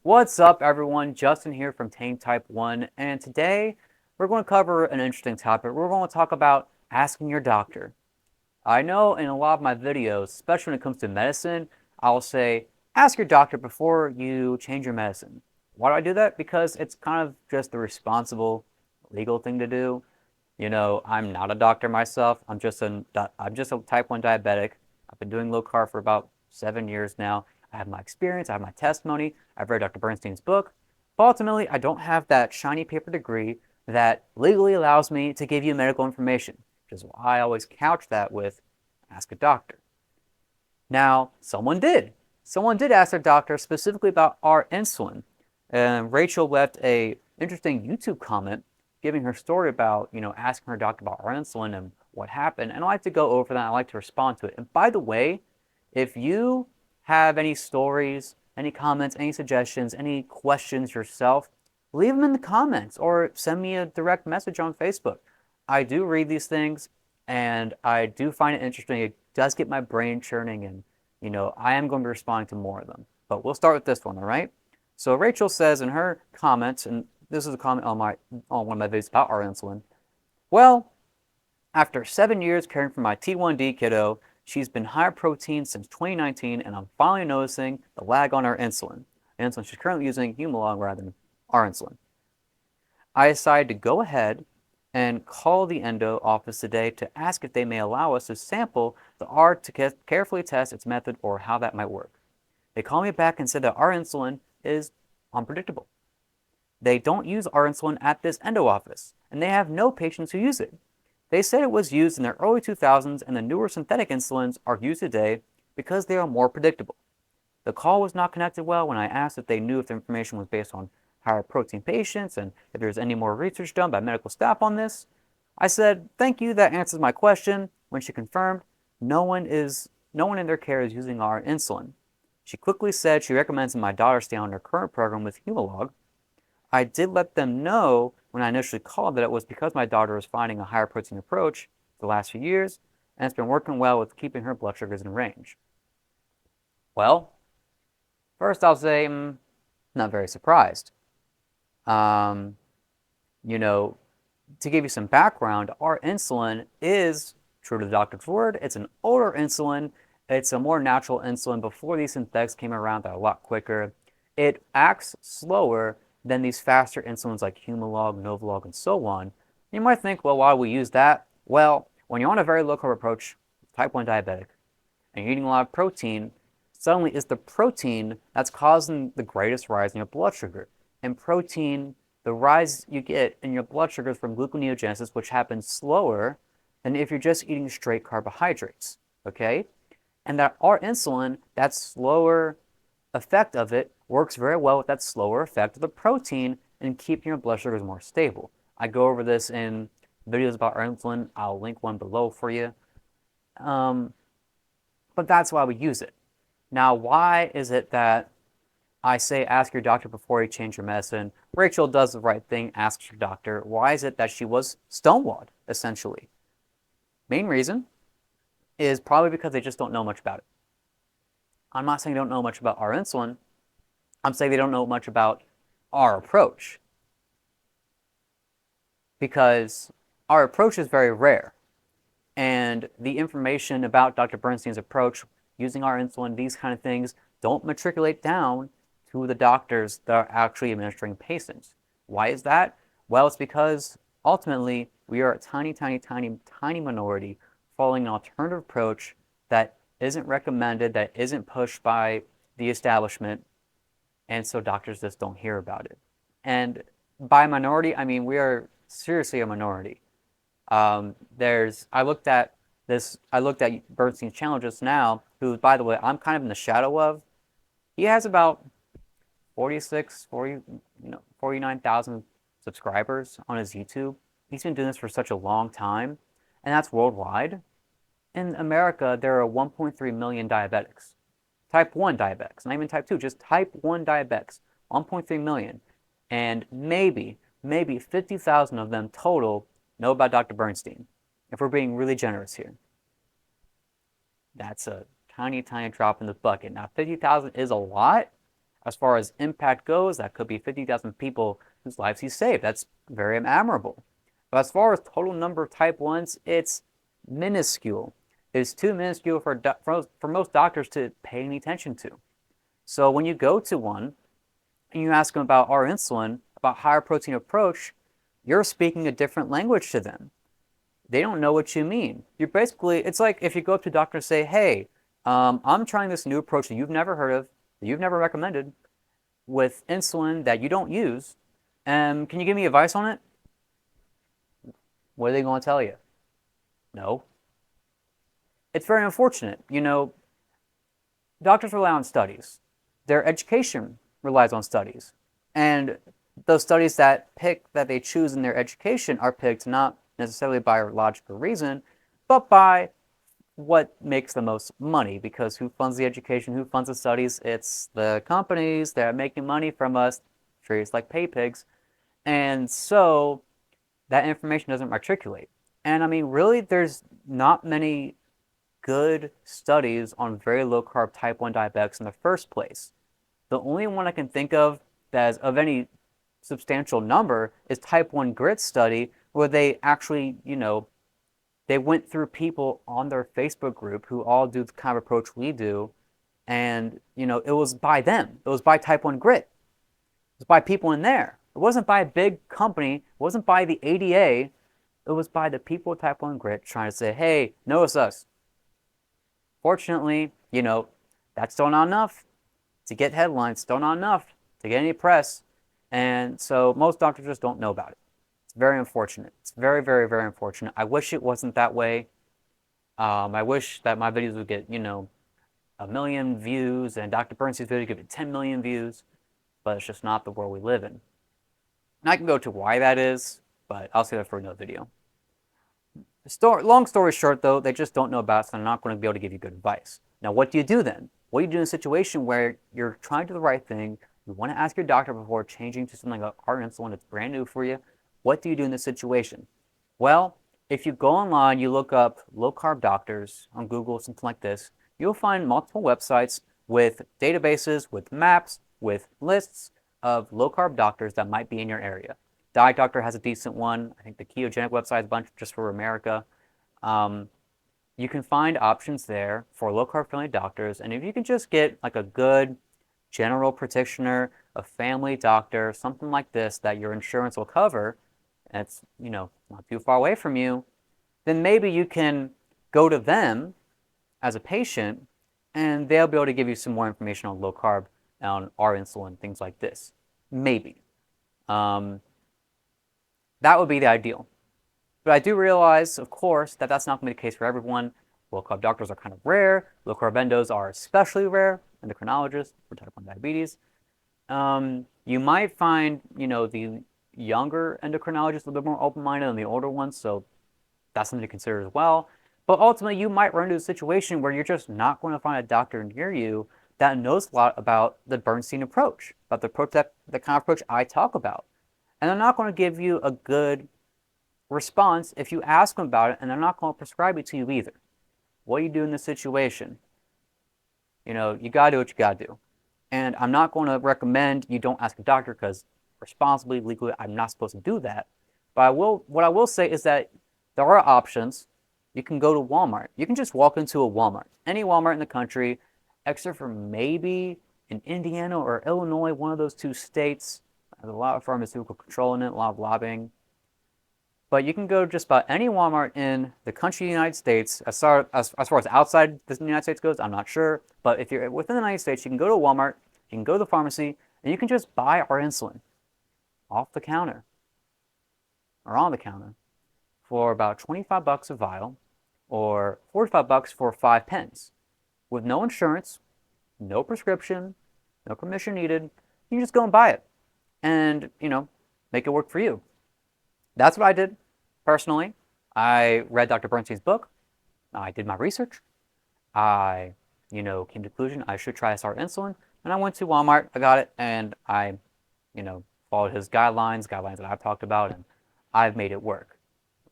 What's up, everyone? Justin here from Tame Type 1, and today we're going to cover an interesting topic. We're going to talk about asking your doctor. I know in a lot of my videos, especially when it comes to medicine, I'll say, ask your doctor before you change your medicine. Why do I do that? Because it's kind of just the responsible, legal thing to do. I'm not a doctor myself. I'm just a type 1 diabetic. I've been doing low carb for about 7 years now. I have my experience, I have my testimony, I've read Dr. Bernstein's book, but ultimately I don't have that shiny paper degree that legally allows me to give you medical information, which is why I always couch that with ask a doctor. Now, someone did. Someone did ask their doctor specifically about our insulin. And Rachel left a interesting YouTube comment giving her story about, asking her doctor about our insulin and what happened. And I like to go over that. I like to respond to it. And by the way, if you have any stories, any comments, any suggestions, any questions yourself, leave them in the comments or send me a direct message on Facebook. I do read these things and I do find it interesting. It does get my brain churning and, I am going to be responding to more of them. But we'll start with this one, all right? So Rachel says in her comments, and this is a comment on one of my videos about our insulin. Well, after 7 years caring for my T1D kiddo, she's been higher protein since 2019, and I'm finally noticing the lag on her insulin. The insulin she's currently using, Humalog, rather than our insulin. I decided to go ahead and call the endo office today to ask if they may allow us to sample the R to carefully test its method or how that might work. They called me back and said that our insulin is unpredictable. They don't use our insulin at this endo office, and they have no patients who use it. They said it was used in the early 2000s and the newer synthetic insulins are used today because they are more predictable. The call was not connected well when I asked if they knew if the information was based on higher protein patients and if there's any more research done by medical staff on this. I said, thank you, that answers my question. When she confirmed, no one in their care is using our insulin. She quickly said she recommends that my daughter stay on her current program with Humalog. I did let them know when I initially called that it was because my daughter was finding a higher protein approach the last few years, and it's been working well with keeping her blood sugars in range. Well, first I'll say I'm not very surprised. Um, to give you some background, our insulin is, true to the doctor's word, it's an older insulin. It's a more natural insulin before these synthetics came around that are a lot quicker. It acts slower than these faster insulins like Humalog, Novolog, and so on. You might think, well, why do we use that? Well, when you're on a very low carb approach, type 1 diabetic, and you're eating a lot of protein, suddenly it's the protein that's causing the greatest rise in your blood sugar. And protein, the rise you get in your blood sugars from gluconeogenesis, which happens slower than if you're just eating straight carbohydrates, okay? And that our insulin, that slower effect of it, works very well with that slower effect of the protein and keeping your blood sugars more stable. I go over this in videos about our insulin. I'll link one below for you. But that's why we use it. Now, why is it that I say ask your doctor before you change your medicine? Rachel does the right thing, asks your doctor. Why is it that she was stonewalled, essentially? Main reason is probably because they just don't know much about it. I'm not saying they don't know much about our insulin. I'm saying they don't know much about our approach. Because our approach is very rare. And the information about Dr. Bernstein's approach, using our insulin, these kind of things, don't matriculate down to the doctors that are actually administering patients. Why is that? Well, it's because ultimately we are a tiny, tiny, tiny, tiny minority following an alternative approach that isn't recommended, that isn't pushed by the establishment, and so doctors just don't hear about it. And by minority, I mean we are seriously a minority. I looked at Bernstein's channel just now, who, by the way, I'm kind of in the shadow of. He has about 49,000 subscribers on his YouTube. He's been doing this for such a long time, and that's worldwide. In America, there are 1.3 million diabetics. Type 1 diabetics, not even type 2, just type 1 diabetics. 1.3 million. And maybe 50,000 of them total know about Dr. Bernstein, if we're being really generous here. That's a tiny, tiny drop in the bucket. Now, 50,000 is a lot. As far as impact goes, that could be 50,000 people whose lives he saved. That's very admirable. But as far as total number of type 1s, it's minuscule. It's too minuscule for most doctors to pay any attention to. So when you go to one and you ask them about our insulin, about higher protein approach, you're speaking a different language to them. They don't know what you mean. You're basically, it's like if you go up to a doctor and say, hey, I'm trying this new approach that you've never heard of, that you've never recommended, with insulin that you don't use. Can you give me advice on it? What are they going to tell you? No. It's very unfortunate. You know, doctors rely on studies. Their education relies on studies. And those studies that they choose in their education are picked not necessarily by a logical reason, but by what makes the most money, because who funds the education, who funds the studies? It's the companies that are making money from us, treat us like pay pigs. And so that information doesn't matriculate. And I mean, really, there's not many good studies on very low carb type 1 diabetics in the first place. The only one I can think of that is of any substantial number is type 1 grit study, where they actually, they went through people on their Facebook group who all do the kind of approach we do, and it was by them. It was by type 1 grit. It was by people in there. It wasn't by a big company. It wasn't by the ADA. It was by the people with type 1 grit trying to say, hey, notice us. Fortunately, that's still not enough to get headlines, still not enough to get any press. And so most doctors just don't know about it. It's very unfortunate. It's very, very, very unfortunate. I wish it wasn't that way. I wish that my videos would get, 1,000,000 views and Dr. Bernstein's video could get 10 million views, but it's just not the world we live in. And I can go to why that is, but I'll save that for another video. Long story short, though, they just don't know about it, so they're not going to be able to give you good advice. Now, what do you do then? What do you do in a situation where you're trying to do the right thing, you want to ask your doctor before changing to something like our insulin that's brand new for you? What do you do in this situation? Well, if you go online, you look up low-carb doctors on Google, something like this, you'll find multiple websites with databases, with maps, with lists of low-carb doctors that might be in your area. Diet Doctor has a decent one. I think the Ketogenic website is a bunch just for America. You can find options there for low-carb friendly doctors, and if you can just get like a good general practitioner, a family doctor, something like this that your insurance will cover, and it's not too far away from you, then maybe you can go to them as a patient, and they'll be able to give you some more information on low carb, on our insulin, things like this. Maybe. That would be the ideal. But I do realize, of course, that that's not going to be the case for everyone. Low-carb doctors are kind of rare. Low-carb endos are especially rare. Endocrinologists for type 1 diabetes. You might find, the younger endocrinologists a little bit more open-minded than the older ones, so that's something to consider as well. But ultimately, you might run into a situation where you're just not going to find a doctor near you that knows a lot about the Bernstein approach, about the approach the kind of approach I talk about. And they're not going to give you a good response if you ask them about it, and they're not going to prescribe it to you either. What do you do in this situation? You got to do what you got to do. And I'm not going to recommend you don't ask a doctor, because responsibly, legally, I'm not supposed to do that. But what I will say is that there are options. You can go to Walmart. You can just walk into a Walmart, any Walmart in the country, except for maybe in Indiana or Illinois, one of those two states. There's a lot of pharmaceutical control in it, a lot of lobbying. But you can go to just about any Walmart in the country of the United States. As far as outside the United States goes, I'm not sure. But if you're within the United States, you can go to Walmart, you can go to the pharmacy, and you can just buy our insulin off the counter or on the counter for about 25 bucks a vial or 45 bucks for 5 pens with no insurance, no prescription, no permission needed. You just go and buy it and, make it work for you. That's what I did personally. I read Dr. Bernstein's book. I did my research. I, came to the conclusion I should try SR insulin. And I went to Walmart, I got it, and I, followed his guidelines that I've talked about, and I've made it work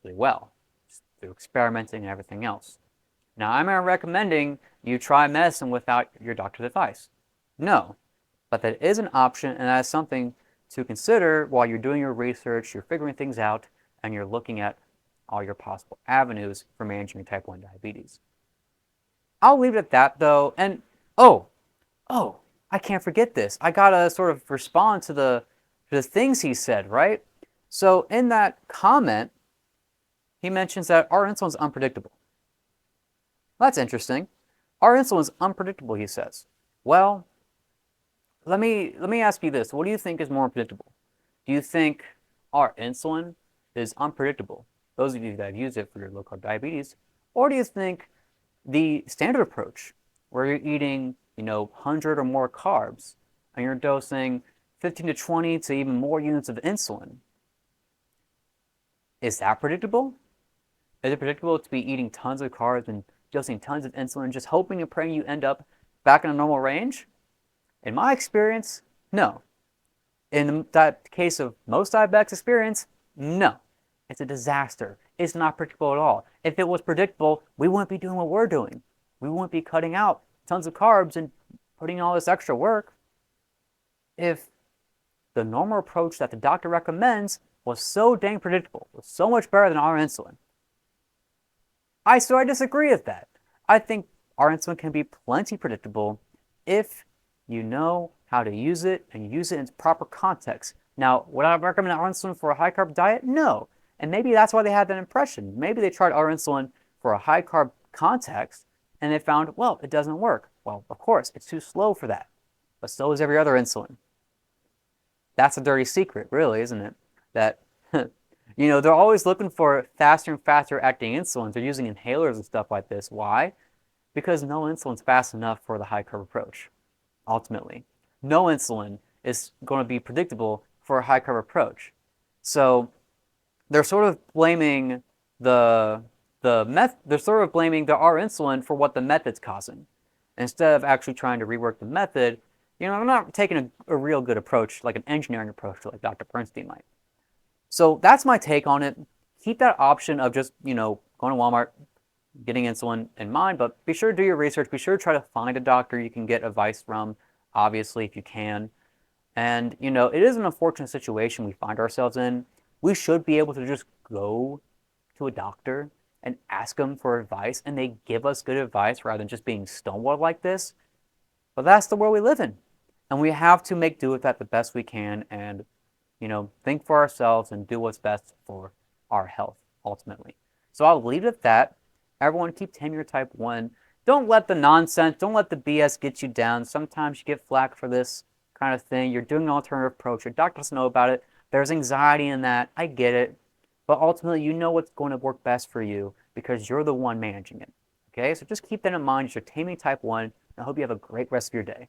really well just through experimenting and everything else. Now, I'm not recommending you try medicine without your doctor's advice. No. but that is an option, and that is something to consider while you're doing your research, you're figuring things out, and you're looking at all your possible avenues for managing your type 1 diabetes. I'll leave it at that though, and oh, I can't forget this. I gotta sort of respond to the things he said, right? So in that comment, he mentions that our insulin is unpredictable. That's interesting. Our insulin is unpredictable, he says. Well, let me ask you this. What do you think is more unpredictable? Do you think our insulin is unpredictable, those of you that have used it for your low-carb diabetes, or do you think the standard approach, where you're eating, 100 or more carbs, and you're dosing 15 to 20 to even more units of insulin, is that predictable? Is it predictable to be eating tons of carbs and dosing tons of insulin, just hoping and praying you end up back in a normal range? In my experience, no. In that case of most diabetics' experience, no. It's a disaster. It's not predictable at all. If it was predictable, we wouldn't be doing what we're doing. We wouldn't be cutting out tons of carbs and putting in all this extra work. If the normal approach that the doctor recommends was so dang predictable, was so much better than our insulin, I disagree with that. I think our insulin can be plenty predictable if you know how to use it and you use it in its proper context. Now, would I recommend our insulin for a high-carb diet? No. And maybe that's why they had that impression. Maybe they tried our insulin for a high-carb context and they found, well, it doesn't work. Well, of course, it's too slow for that. But so is every other insulin. That's a dirty secret, really, isn't it? That, they're always looking for faster and faster acting insulins. They're using inhalers and stuff like this. Why? Because no insulin's fast enough for the high-carb approach, ultimately. No insulin is going to be predictable for a high-carb approach. So they're sort of blaming they're sort of blaming our insulin for what the method's causing, instead of actually trying to rework the method. They're not taking a real good approach, like an engineering approach, like Dr. Bernstein might. So that's my take on it. Keep that option of just, going to Walmart, getting insulin in mind, but be sure to do your research. Be sure to try to find a doctor you can get advice from, obviously, if you can. And, it is an unfortunate situation we find ourselves in. We should be able to just go to a doctor and ask them for advice, and they give us good advice rather than just being stonewalled like this. But that's the world we live in. And we have to make do with that the best we can and, think for ourselves and do what's best for our health, ultimately. So I'll leave it at that. Everyone keep taming your type 1. Don't let the nonsense, don't let the BS get you down. Sometimes you get flack for this kind of thing. You're doing an alternative approach. Your doctor doesn't know about it. There's anxiety in that. I get it. But ultimately, you know what's going to work best for you because you're the one managing it. Okay? So just keep that in mind as you're taming type 1. I hope you have a great rest of your day.